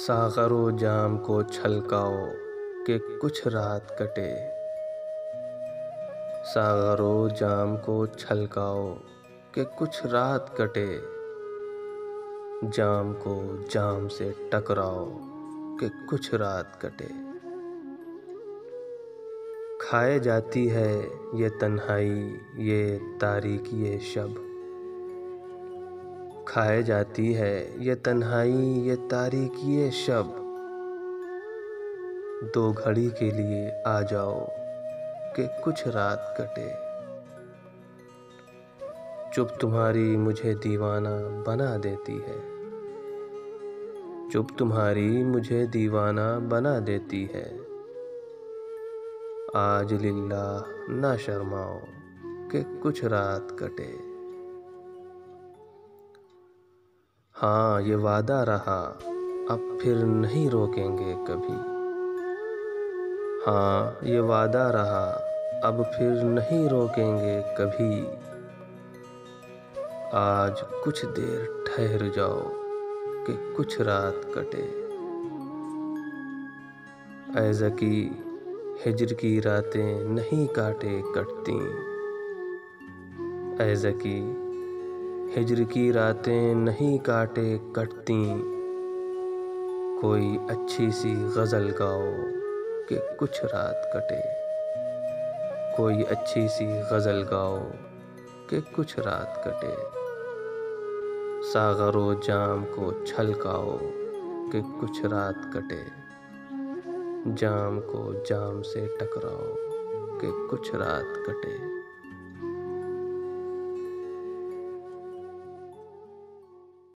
सागरो जाम को छलकाओ कि कुछ रात कटे। सागरो जाम को छलकाओ कि कुछ रात कटे। जाम को जाम से टकराओ कि कुछ रात कटे। खाए जाती है ये तन्हाई, ये तारीकी, ये शब। खाए जाती है ये तन्हाई, ये तारीकी, ये शब। दो घड़ी के लिए आ जाओ कि कुछ रात कटे। चुप तुम्हारी मुझे दीवाना बना देती है। चुप तुम्हारी मुझे दीवाना बना देती है। आज लिल्लाह ना शर्माओ कि कुछ रात कटे। हाँ ये वादा रहा, अब फिर नहीं रोकेंगे कभी। हाँ ये वादा रहा, अब फिर नहीं रोकेंगे कभी। आज कुछ देर ठहर जाओ कि कुछ रात कटे। ऐ ज़की हिज्र की रातें नहीं काटे कटती। ऐ ज़की हिज्र की रातें नहीं काटे कटती। कोई अच्छी सी गज़ल गाओ कि कुछ रात कटे। कोई अच्छी सी गज़ल गाओ कि कुछ रात कटे। सागरो जाम को छलकाओ कि कुछ रात कटे। जाम को जाम से टकराओ कि कुछ रात कटे।